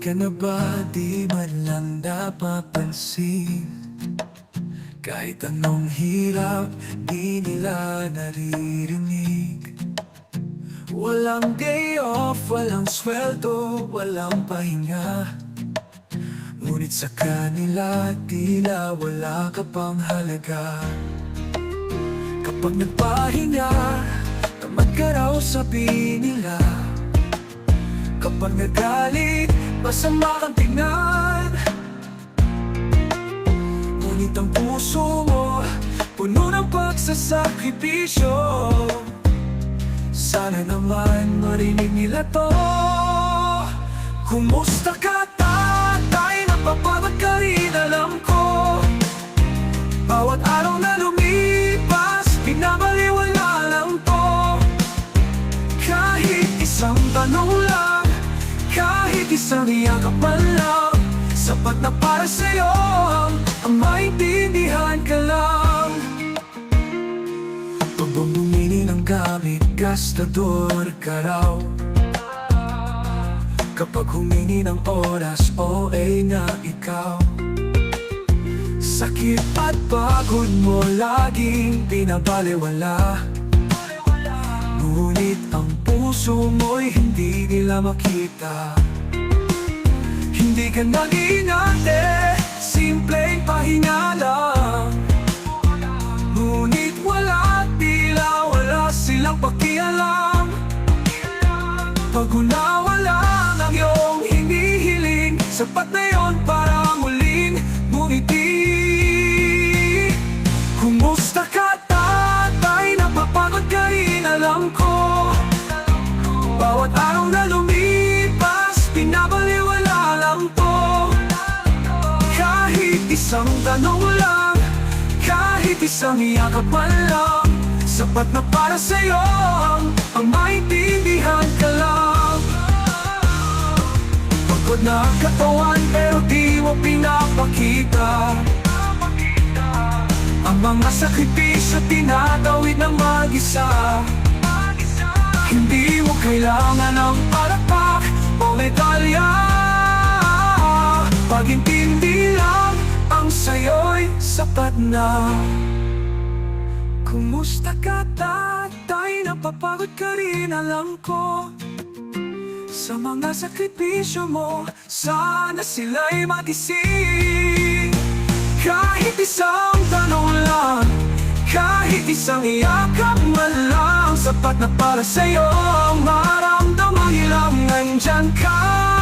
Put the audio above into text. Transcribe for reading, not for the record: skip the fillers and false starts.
ka na ba di man lang napapansin? Kahit anong hirap, di nila naririnig. Walang day off, walang sweldo, walang pahinga. Ngunit sa kanila, tila wala ka pang halaga. Kapag nagpahinga, tamad ka raw sabihin nila. Kapag nagalit, masama kang tingnan. Ngunit ang puso mo, puno ng pagsasakripisyo. Sana naman marinig nila to. Kumusta ka, tatay? Napapagod ka rin, alam ko. Bawat araw na lumipas, pinabaliwala lang to. Kahit isang tanong lang, kahit isang yakap man lang, sapat na para sa'yo ang maintindihan ka lang. Pag bumili ng gamit, gastador ka raw. Kapag humingi ng oras, OA na ikaw. Sakit at pagod mo laging pinabaliwala. Ngunit ang puso mo'y hindi nila makita. Hindi ka nag-iingate, simpleng pahinga lang. Ngunit tila wala silang pakialam. Pag unawala ang iyong hinihiling, sapat na yon para muling bumiti. Kumusta ka, tatay? Napapagod ka rin, alam ko. Bawat araw na lumipas, pinabaliwala lang to. Kahit isang tanong lang, kahit isang yakap man lang, sapat na para sa'yo ang maintindihan ka lang. Pagod na ang katawan pero di mo pinapakita. Ang mga sakripisyo tinatawid ng mag-isa. Hindi mo kailangan ng palakpak o medalya. Pag-intindi lang ang sa'yo'y sapat na. Kumusta ka, tatay? Napapagod ka rin, alam ko. Sa mga sakripisyo mo, sana sila'y magising. Kahit isang tanong lang, kahit isang yakap man lang, sapat na para sa'yo ang maramdamang ilang nandyan ka.